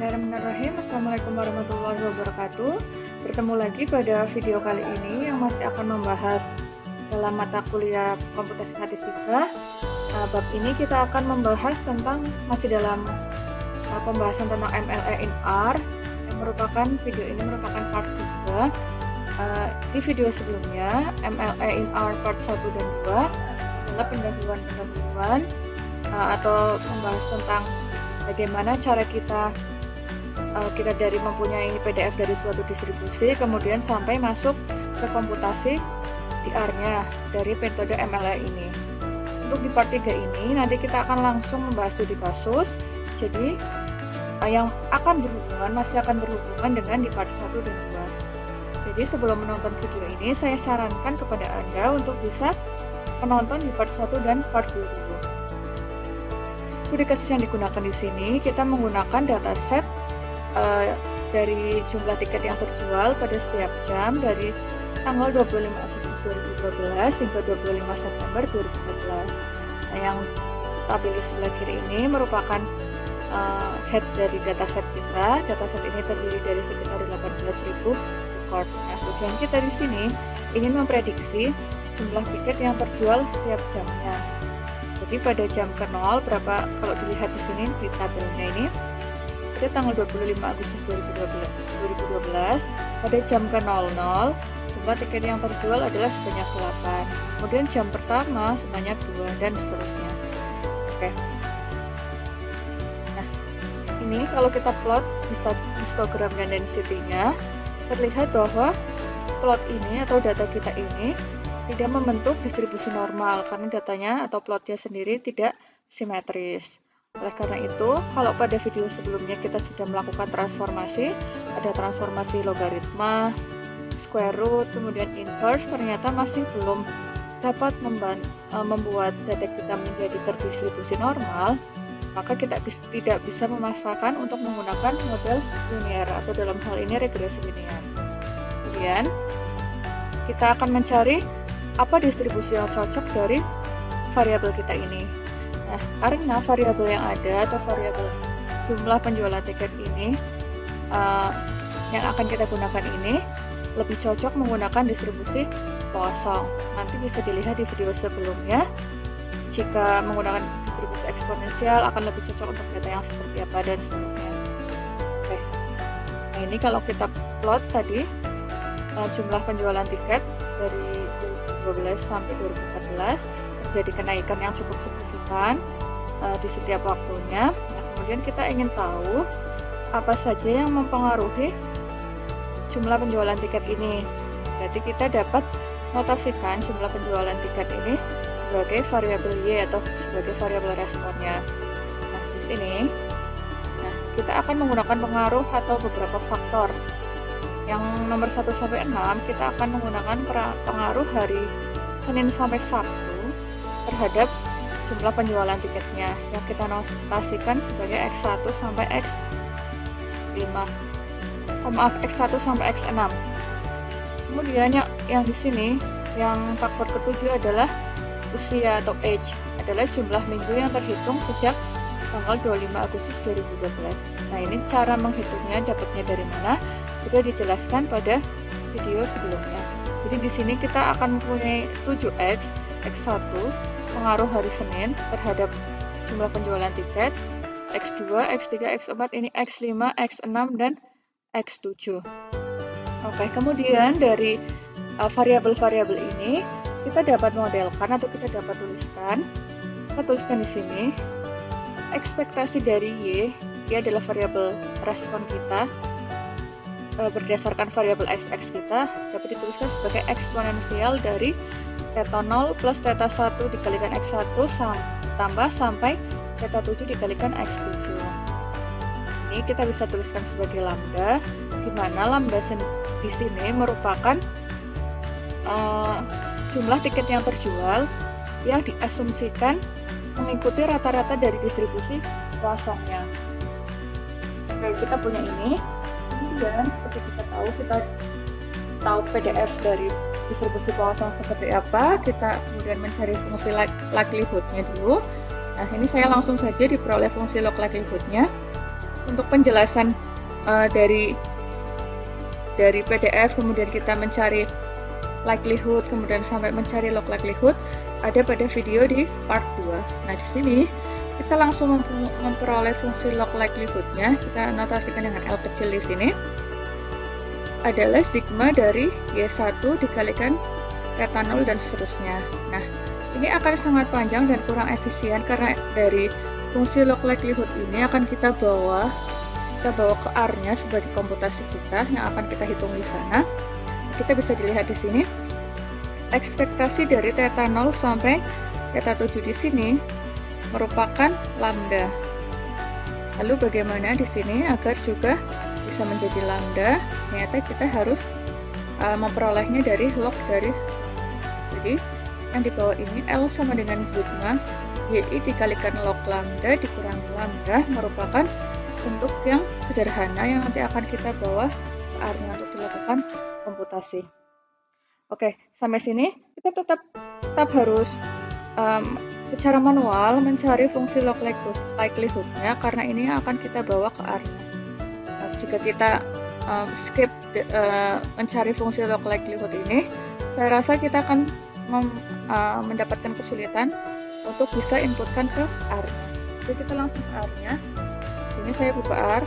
Bismillahirrahmanirrahim. Assalamualaikum warahmatullahi wabarakatuh. Bertemu lagi pada video kali ini yang masih akan membahas dalam mata kuliah komputasi statistika. Bab ini kita akan membahas tentang masih dalam pembahasan tentang MLE in R yang merupakan video ini merupakan part 3. Di video sebelumnya MLE in R part 1 dan 2 adalah pendahuluan atau membahas tentang bagaimana cara kita dari mempunyai PDF dari suatu distribusi kemudian sampai masuk ke komputasi di R-nya dari metode MLE ini. Untuk di part 3 ini nanti kita akan langsung membahas studi kasus. Jadi yang masih akan berhubungan dengan di part 1 dan 2. Jadi sebelum menonton video ini saya sarankan kepada Anda untuk bisa menonton di part 1 dan part 2 dulu. Studi kasus yang digunakan di sini kita menggunakan dataset dari jumlah tiket yang terjual pada setiap jam dari tanggal 25 Agustus 2012 hingga 25 September 2014. Nah, yang tabel di sebelah kiri ini merupakan head dari dataset kita. Dataset ini terdiri dari sekitar 18.000 record. Nah, tujuan kita di sini ingin memprediksi jumlah tiket yang terjual setiap jamnya. Jadi pada jam ke-0 berapa kalau dilihat di sini di tabelnya ini pada tanggal 25 Agustus 2012 pada jam ke-00 jumlah tiket yang terjual adalah sebanyak 8. Kemudian jam pertama sebanyak 2 dan seterusnya. Oke. Nah, ini kalau kita plot histogram dan density-nya terlihat bahwa plot ini atau data kita ini tidak membentuk distribusi normal karena datanya atau plotnya sendiri tidak simetris. Oleh karena itu, kalau pada video sebelumnya kita sudah melakukan transformasi, ada transformasi logaritma, square root, kemudian inverse, ternyata masih belum dapat membuat data kita menjadi terdistribusi normal, maka kita tidak bisa memasarkan untuk menggunakan model linear atau dalam hal ini regresi linear. Kemudian, kita akan mencari apa distribusi yang cocok dari variabel kita ini. Nah, karena variabel yang ada atau variabel jumlah penjualan tiket ini yang akan kita gunakan ini lebih cocok menggunakan distribusi kosong. Nanti bisa dilihat di video sebelumnya. Jika menggunakan distribusi eksponensial akan lebih cocok untuk data yang seperti apa dan seterusnya. Oke. Nah, ini kalau kita plot tadi jumlah penjualan tiket dari 2012 sampai 2014 terjadi kenaikan yang cukup signifikan di setiap waktunya. Nah, kemudian kita ingin tahu apa saja yang mempengaruhi jumlah penjualan tiket ini. Berarti kita dapat notasikan jumlah penjualan tiket ini sebagai variabel Y atau sebagai variabel responnya. Nah, di sini kita akan menggunakan pengaruh atau beberapa faktor. Yang nomor 1 sampai 6 kita akan menggunakan pengaruh hari Senin sampai Sabtu terhadap jumlah penjualan tiketnya yang kita notasikan sebagai X1 sampai X5. X1 sampai X6. Kemudian yang di sini yang faktor ketujuh adalah usia atau age, adalah jumlah minggu yang terhitung sejak tanggal 25 Agustus 2012. Nah, ini cara menghitungnya dapatnya dari mana? Sudah dijelaskan pada video sebelumnya. Jadi di sini kita akan mempunyai 7X, X1 pengaruh hari Senin terhadap jumlah penjualan tiket, X2, X3, X4 ini X5, X6 dan X7. Oke, kemudian dari variabel-variabel ini kita dapat modelkan atau kita dapat tuliskan. Kita tuliskan di sini ekspektasi dari Y adalah variabel respon kita. Berdasarkan variabel XX kita dapat dituliskan sebagai eksponensial dari theta 0 plus theta 1 dikalikan X1 tambah sampai theta 7 dikalikan X7. Ini kita bisa tuliskan sebagai lambda, di mana lambda di sini merupakan jumlah tiket yang terjual yang diasumsikan mengikuti rata-rata dari distribusi kosongnya. Oke, kita punya ini. Kemudian seperti kita tahu PDF dari distribusi kosong seperti apa, kita kemudian mencari fungsi likelihood-nya dulu. Nah, ini saya langsung saja diperoleh fungsi log likelihood-nya. untuk penjelasan dari PDF, kemudian kita mencari likelihood, kemudian sampai mencari log likelihood, ada pada video di part 2. Nah, di sini kita langsung memperoleh fungsi log likelihood-nya. Kita notasikan dengan L kecil di sini. Adalah sigma dari Y1 dikalikan theta 0 dan seterusnya. Nah, ini akan sangat panjang dan kurang efisien karena dari fungsi log likelihood ini akan kita bawa ke R-nya sebagai komputasi kita yang akan kita hitung di sana. Kita bisa dilihat di sini ekspektasi dari theta 0 sampai theta 7 di sini merupakan lambda. Lalu bagaimana di sini agar juga bisa menjadi lambda? Ternyata kita harus memperolehnya dari log dari, jadi yang di bawah ini L sama dengan sigma YI dikalikan log lambda dikurangi lambda merupakan bentuk yang sederhana yang nanti akan kita bawa ke R-nya untuk dilakukan komputasi. Oke, sampai sini kita tetap harus secara manual mencari fungsi log likelihood-nya karena ini akan kita bawa ke R. Jika kita skip mencari fungsi log likelihood ini, saya rasa kita akan mendapatkan kesulitan untuk bisa inputkan ke R. Jadi kita langsung ke R-nya. Di sini saya buka R.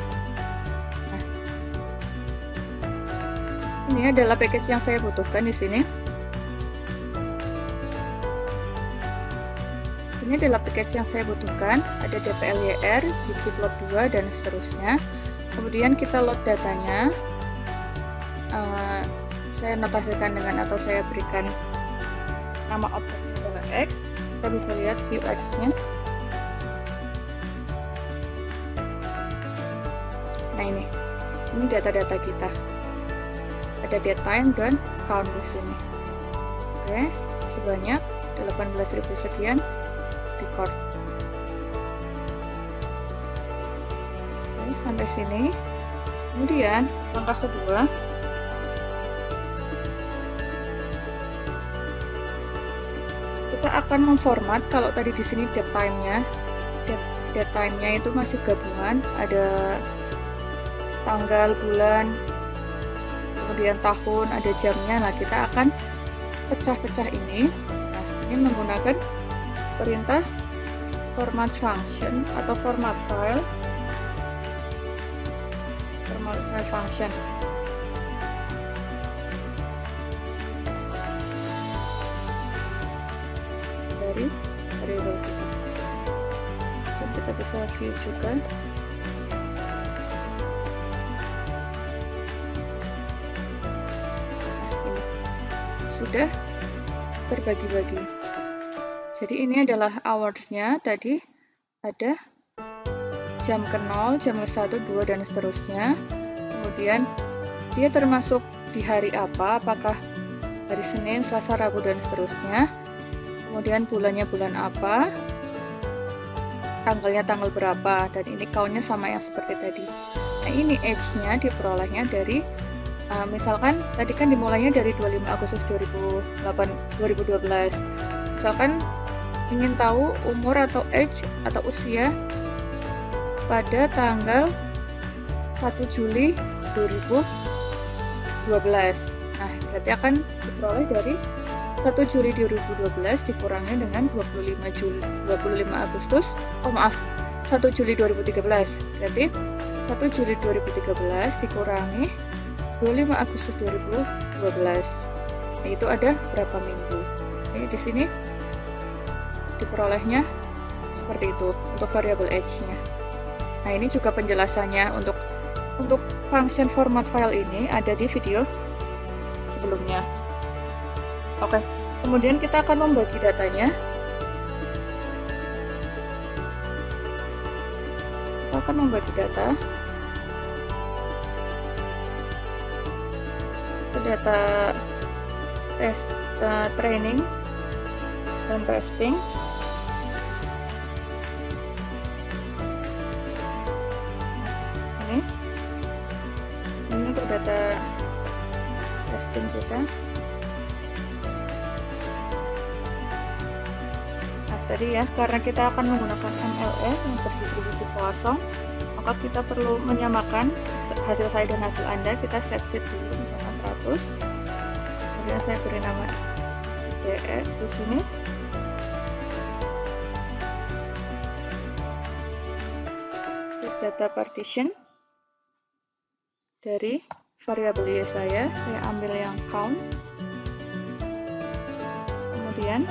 Ini adalah package yang saya butuhkan di sini. Ini adalah package yang saya butuhkan. Ada dplyr, ggplot2 dan seterusnya. Kemudian kita load datanya. Saya notasikan dengan atau saya berikan nama objeknya adalah X. Kita bisa lihat view X-nya. Nah ini data-data kita. Ada date time dan count di sini. Oke, sebanyak 18.000 sekian record. Oke, sampai sini. Kemudian langkah kedua, kita akan memformat. Kalau tadi di sini date time-nya itu masih gabungan, ada tanggal, bulan, kemudian tahun, ada jamnya. Nah, kita akan pecah-pecah ini. Nah, ini menggunakan perintah format function atau format file function. Dari variable kita. Dan kita bisa view juga. Sudah terbagi-bagi. Jadi ini adalah hours-nya. Tadi ada jam ke 0, jam ke 1, 2 dan seterusnya. Kemudian dia termasuk di hari apa, apakah hari Senin, Selasa, Rabu dan seterusnya. Kemudian bulannya bulan apa, tanggalnya tanggal berapa, dan ini count-nya sama yang seperti tadi. Nah, ini age-nya diperolehnya dari misalkan tadi kan dimulainya dari 25 Agustus 2012. Misalkan ingin tahu umur atau age atau usia pada tanggal 1 Juli 2012. Nah, berarti akan diperoleh dari 1 Juli 2012 dikurangi dengan 1 Juli 2013. Berarti 1 Juli 2013 dikurangi 25 Agustus 2012. Nah, itu ada berapa minggu. Ini di sini diperolehnya seperti itu untuk variable age-nya. Nah, ini juga penjelasannya untuk function format file ini ada di video sebelumnya. Oke, kemudian kita akan membagi datanya. Kita akan membagi data ke data training dan testing. Ini untuk data testing kita. Nah, tadi ya, karena kita akan menggunakan MLE yang berdistribusi Poisson, maka maka kita perlu menyamakan hasil saya dan hasil Anda. Kita set sheet dulu, misalkan 100, kemudian saya beri nama IDX di sini. Data partition dari variabel Y saya ambil yang count, kemudian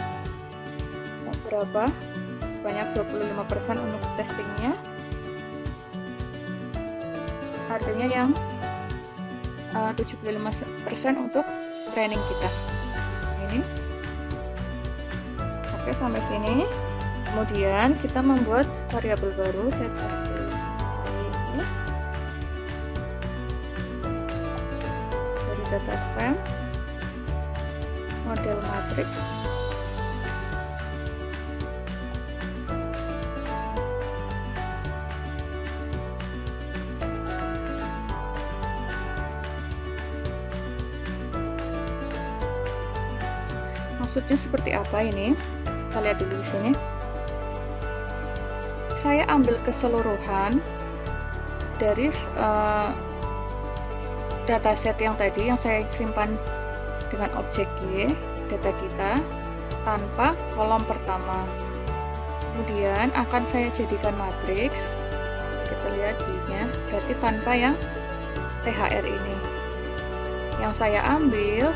berapa, sebanyak 25% untuk testingnya, artinya yang 75% untuk training kita. Ini oke, sampai sini. Kemudian kita membuat variabel baru, set versi ini dari data frame model matrix. Maksudnya seperti apa ini? Kita lihat dulu di sini. Saya ambil keseluruhan dari dataset yang tadi yang saya simpan dengan objek Y, data kita, tanpa kolom pertama. Kemudian akan saya jadikan matriks. Kita lihat Y-nya, berarti tanpa yang THR ini. Yang saya ambil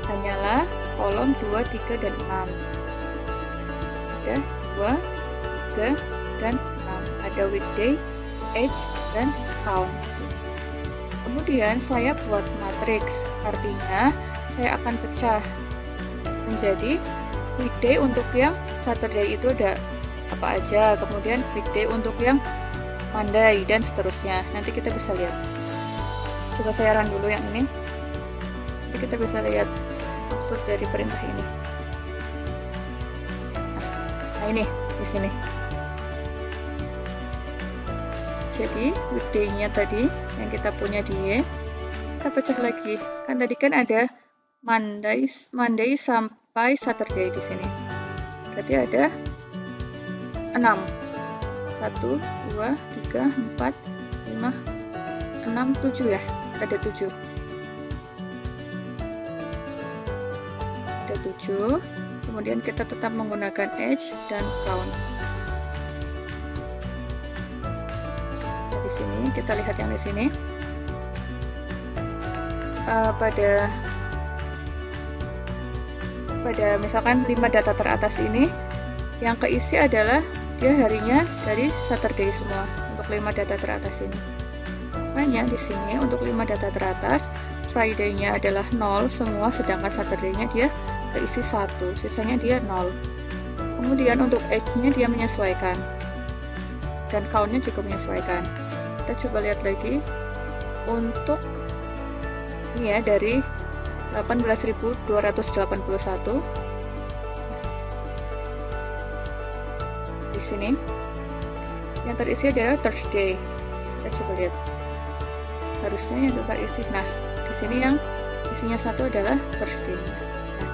hanyalah kolom 2, 3, dan 6. Ada 2, 3, dan 6. Ada weekday, age, dan count. Kemudian saya buat matriks, artinya saya akan pecah menjadi weekday untuk yang Saturday itu ada apa aja, kemudian weekday untuk yang Monday, dan seterusnya. Nanti kita bisa lihat. Coba saya run dulu yang ini. Nanti kita bisa lihat maksud dari perintah ini. Nah ini di sini. Jadi weekday-nya tadi yang kita punya di Y, kita pecah lagi. Kan tadi kan ada Monday sampai Saturday di sini. Berarti ada 6. 1, 2, 3, 4, 5, 6, 7 ya. Ada 7. Ada 7. Kemudian kita tetap menggunakan age dan count. Di sini kita lihat yang di sini. Pada misalkan 5 data teratas ini yang keisi adalah dia harinya dari Saturday semua untuk 5 data teratas ini. Makanya di sini untuk 5 data teratas Friday-nya adalah 0 semua, sedangkan Saturday-nya dia keisi 1, sisanya dia 0. Kemudian untuk age-nya dia menyesuaikan dan count-nya juga menyesuaikan. Kita coba lihat lagi untuk ini ya, dari 18.281 di sini yang terisi adalah Thursday. Kita coba lihat, harusnya yang terisi. Nah di sini yang isinya 1 adalah Thursday. Nah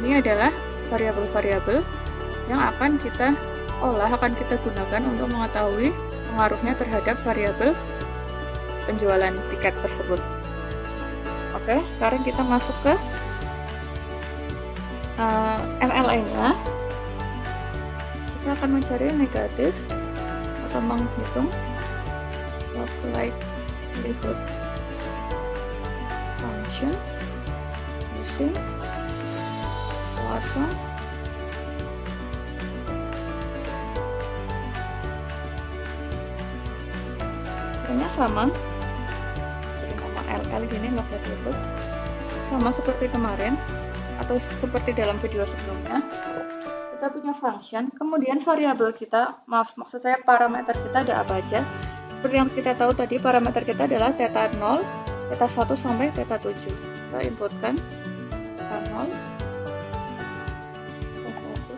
ini adalah variabel-variabel yang akan kita olah, akan kita gunakan untuk mengetahui pengaruhnya terhadap variabel penjualan tiket tersebut. Oke, sekarang kita masuk ke MLA-nya. Kita akan mencari negatif atau menghitung likelihood function using Poisson caranya sama, beri nama LL gini, log likelihood, sama seperti kemarin atau seperti dalam video sebelumnya. Kita punya function, kemudian variabel kita, maksud saya parameter kita ada apa aja. Seperti yang kita tahu tadi, parameter kita adalah theta 0, theta 1 sampai theta 7. Kita inputkan theta 0, theta 1,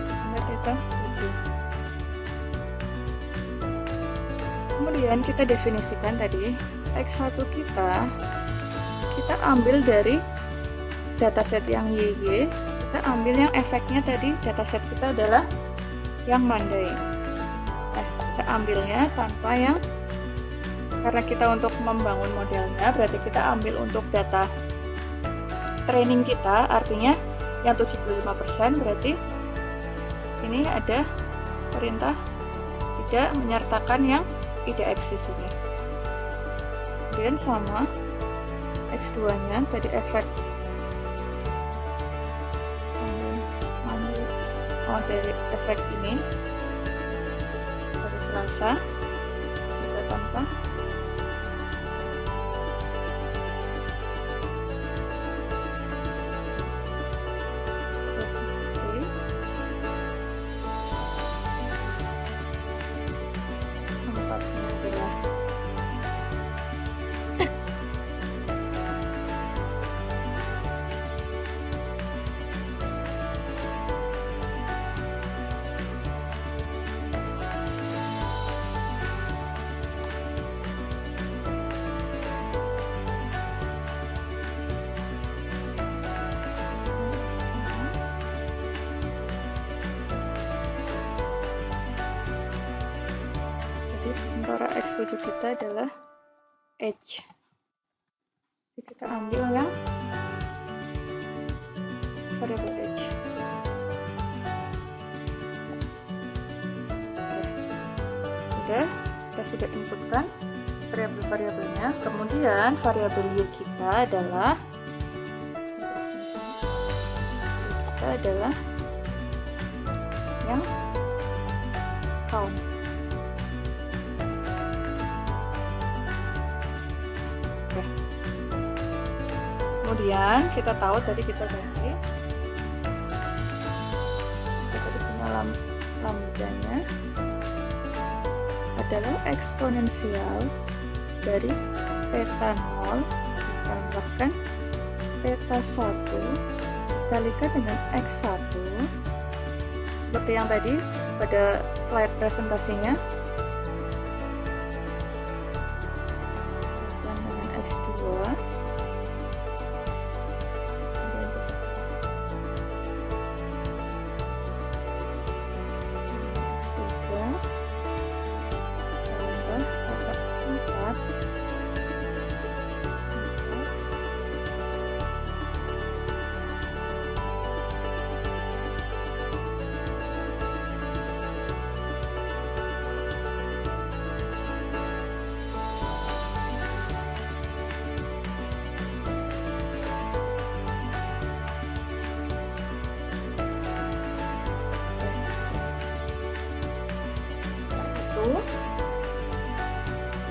sampai theta 7. Kemudian kita definisikan tadi X1 kita ambil dari dataset yang YY, kita ambil yang efeknya tadi, dataset kita adalah yang Monday. Kita ambilnya tanpa yang, karena kita untuk membangun modelnya berarti kita ambil untuk data training kita, artinya yang 75%, berarti ini ada perintah tidak menyertakan yang tidak eksis ini. Kemudian sama X2 nya tadi efek dari efek ini dari Selasa bisa tanpa sementara X7 kita adalah H. Jadi kita ambil yang variabel H. Kita sudah inputkan variabel-variabelnya. Kemudian variabel Y kita adalah yang count. Kemudian kita tahu tadi kita ganti, kita punya lambdanya adalah eksponensial dari theta 0 ditambahkan theta 1 dikalikan dengan X1, seperti yang tadi pada slide presentasinya, dan dengan X2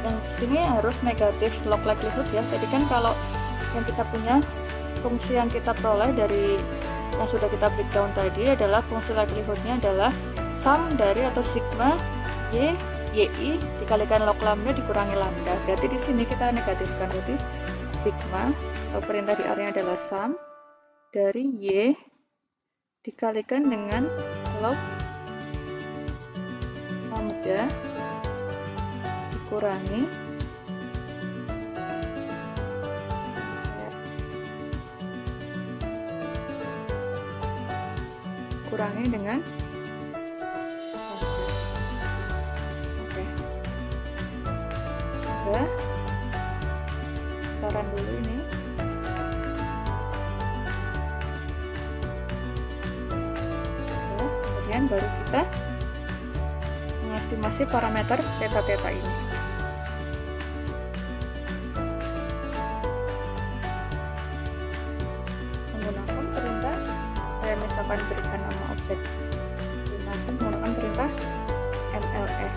yang di sini harus negatif log likelihood ya. Jadi kan kalau yang kita punya fungsi yang kita peroleh dari yang sudah kita breakdown tadi adalah fungsi likelihoodnya adalah sum dari atau sigma y yi dikalikan log lambda dikurangi lambda. Berarti di sini kita negatifkan, berarti sigma atau perintah di area adalah sum dari y dikalikan dengan log lambda dikurangi dengan udah saran dulu ini. Kemudian baru kita mengestimasi parameter theta ini. Menggunakan perintah, saya misalkan berikan nama objek dimaksud menggunakan perintah MLE.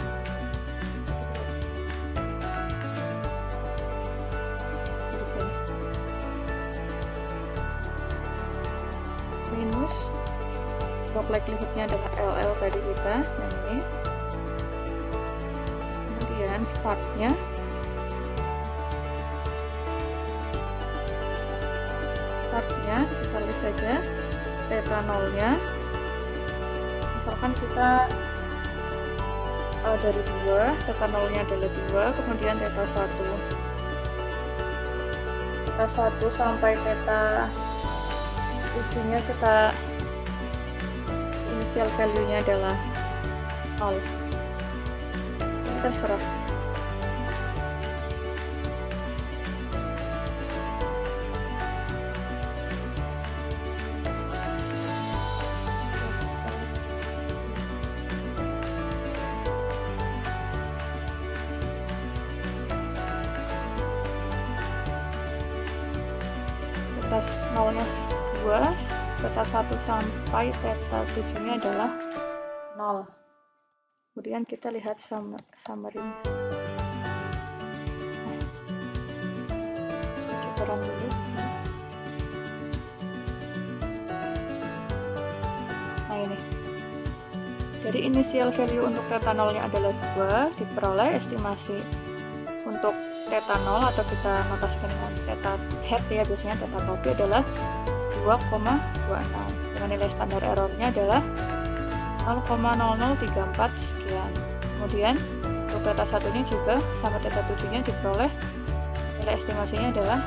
Minus log likelihoodnya adalah LL tadi kita, yang ini. Kemudian startnya kita list saja theta 0 nya, misalkan kita dari 2, theta 0-nya adalah 2, kemudian theta 1. Theta 1 sampai theta 7-nya kita initial value-nya adalah 0. Ini terserah. Theta 0-nya 2, theta 1 sampai theta 7-nya adalah 0. Kemudian kita lihat summary-nya. Coba run dulu di sini. Nah ini. Jadi initial value untuk theta 0-nya adalah 2, diperoleh estimasi untuk theta 0 atau kita notasikan dengan theta head ya, biasanya theta topi adalah 2,26 dengan nilai standar errornya adalah 0,0034 sekian. Kemudian untuk theta 1-nya juga sama theta 7-nya diperoleh nilai estimasinya adalah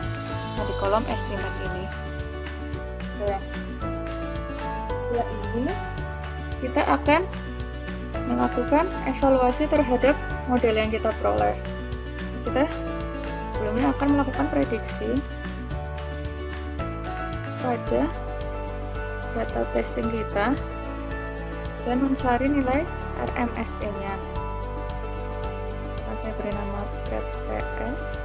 di kolom estimate ini. Oke. Setelah ini kita akan melakukan evaluasi terhadap model yang kita peroleh. Kita sebelumnya akan melakukan prediksi pada data testing kita dan mencari nilai RMSE-nya. Sekarang saya beri nama PTS.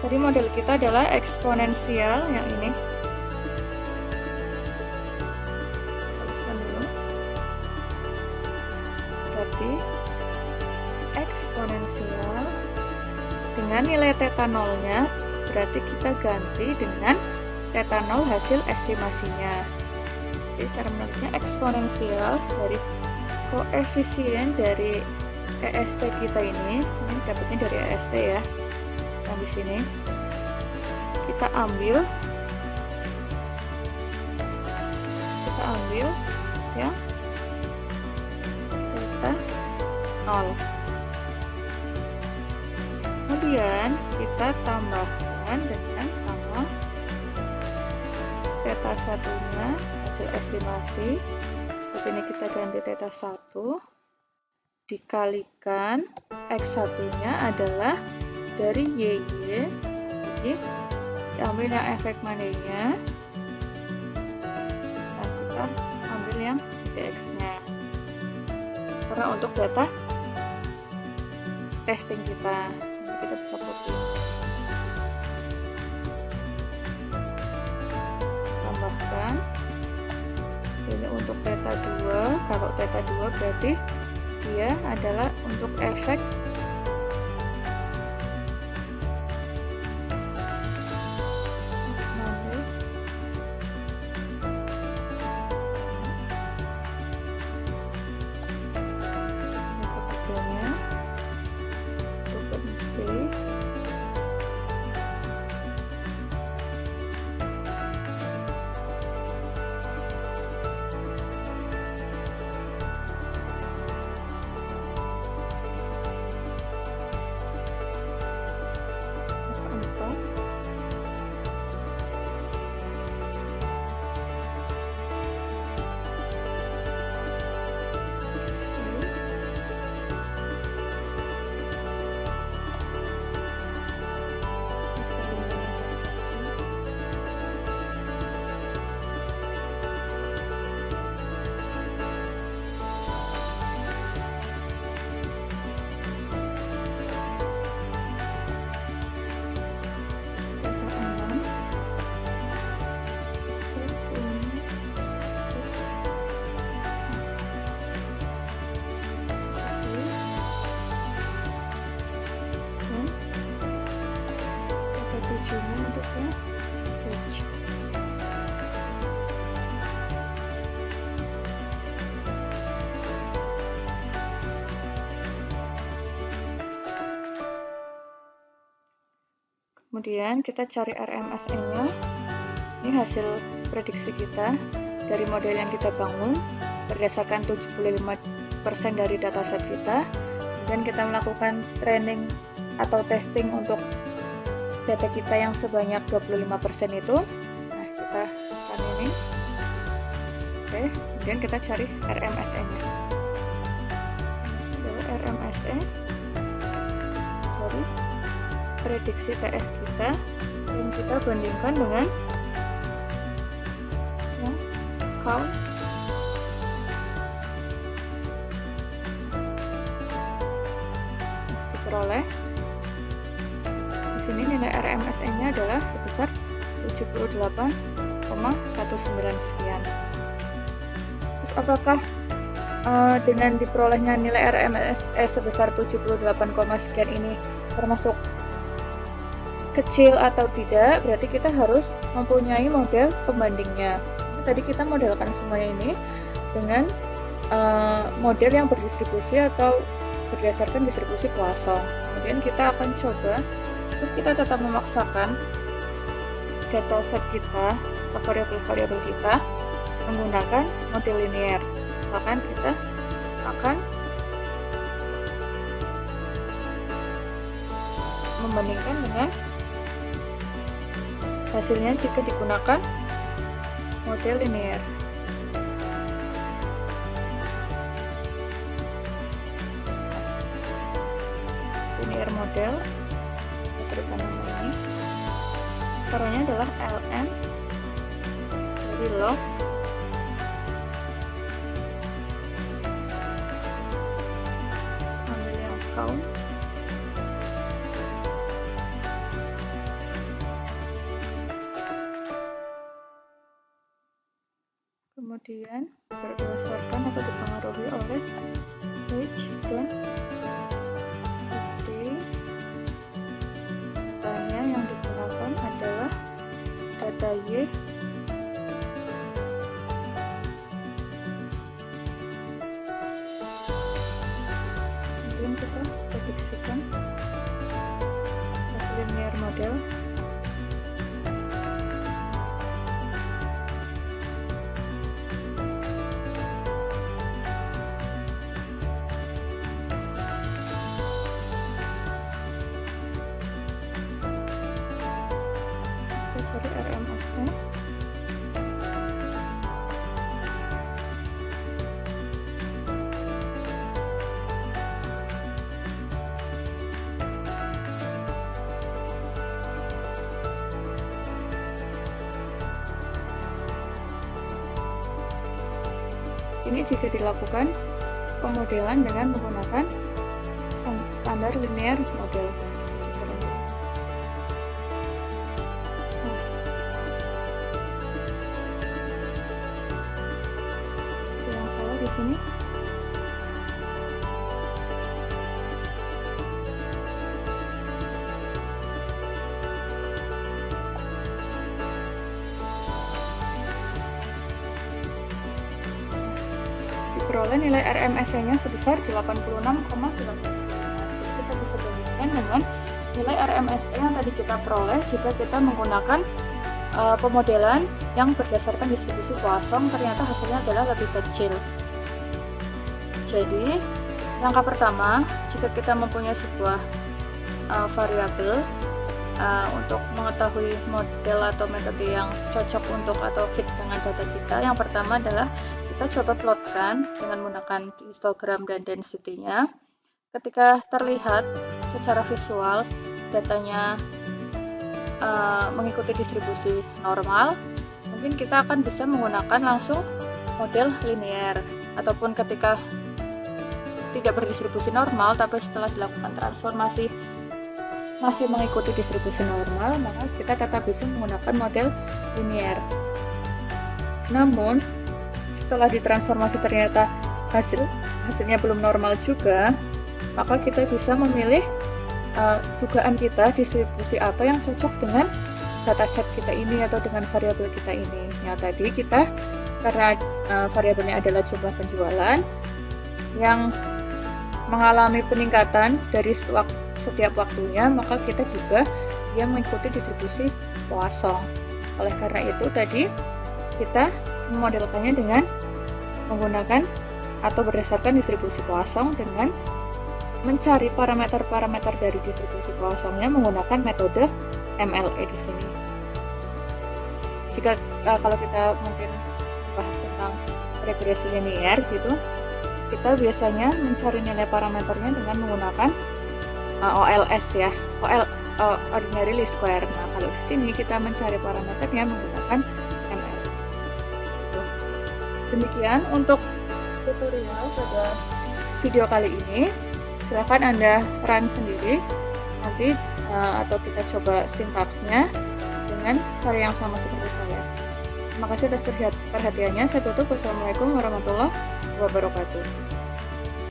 Tadi model kita adalah eksponensial yang ini. Tuliskan dulu. Berarti eksponensial dengan nilai theta 0-nya berarti kita ganti dengan theta 0 hasil estimasinya. Jadi cara menulisnya eksponensial dari koefisien dari EST kita ini dapatnya dari EST ya. Nah di sini kita ambil ya theta 0. Kemudian kita tambahkan dengan sama theta 1-nya hasil estimasi. Di sini kita ganti theta 1 dikalikan X1-nya adalah dari YY. Jadi diambil yang efek money-nya. Nah, kita ambil yang DX-nya. Karena untuk data testing kita bisa copy. Tambahkan. Ini untuk theta 2. Kalau theta 2 berarti dia adalah untuk efek Kemudian kita cari RMSE-nya. Ini hasil prediksi kita. dari model yang kita bangun berdasarkan 75% dari dataset kita, dan kita melakukan training atau testing untuk data kita yang sebanyak 25% itu. Nah, kita akan ini. Oke, kemudian kita cari RMSE-nya. Dari RMSE dari prediksi TS kita, dan kita bandingkan dengan yang count diperoleh. Di sini nilai RMSE-nya adalah sebesar 78,19 sekian. Terus apakah dengan diperolehnya nilai RMSE sebesar 78, sekian ini termasuk kecil atau tidak? Berarti kita harus mempunyai model pembandingnya. Tadi kita modelkan semuanya ini dengan model yang berdistribusi atau berdasarkan distribusi Poisson. Kemudian kita akan coba, kita tetap memaksakan dataset kita atau variabel-variabel kita menggunakan model linear. Misalkan kita akan membandingkan dengan hasilnya jika digunakan model linear. Linear model, kita berikan nama ini. Caranya adalah ln dari log ambil yang count kemudian berdasarkan atau dipengaruhi oleh age dan bukti. Datanya yang digunakan adalah data Y kemudian kita prediksikan hasil linear model. Cari RMS-nya. Ini jika dilakukan pemodelan dengan menggunakan standar linear model. Di sini diperoleh nilai RMSE-nya sebesar 86,8. Jadi kita bisa bandingkan dengan nilai RMSE yang tadi kita peroleh jika kita menggunakan pemodelan yang berdasarkan distribusi Poisson, ternyata hasilnya adalah lebih kecil. Jadi, langkah pertama, jika kita mempunyai sebuah variabel untuk mengetahui model atau metode yang cocok untuk atau fit dengan data kita, yang pertama adalah kita coba plotkan dengan menggunakan histogram dan density-nya. Ketika terlihat secara visual datanya mengikuti distribusi normal, mungkin kita akan bisa menggunakan langsung model linear, ataupun ketika tidak berdistribusi normal tapi setelah dilakukan transformasi masih mengikuti distribusi normal, maka kita tetap bisa menggunakan model linear. Namun setelah ditransformasi ternyata hasilnya belum normal juga, maka kita bisa memilih dugaan kita distribusi apa yang cocok dengan dataset kita ini atau dengan variabel kita ini. Yang tadi kita karena variabelnya adalah jumlah penjualan yang mengalami peningkatan dari setiap waktunya, maka kita juga dia mengikuti distribusi Poisson. Oleh karena itu tadi kita memodelkannya dengan menggunakan atau berdasarkan distribusi Poisson dengan mencari parameter-parameter dari distribusi Poissonnya menggunakan metode MLE di sini. Jika kalau kita mungkin bahas tentang regresi linear gitu, kita biasanya mencari nilai parameternya dengan menggunakan OLS ya, ordinary least square. Nah, kalau di sini kita mencari parameternya menggunakan MLE. Demikian untuk tutorial pada video kali ini. Silahkan Anda run sendiri nanti atau kita coba sintaksnya dengan cara yang sama seperti saya. Terima kasih atas perhatiannya. Saya tutup. Wassalamualaikum warahmatullahi wabarakatuh.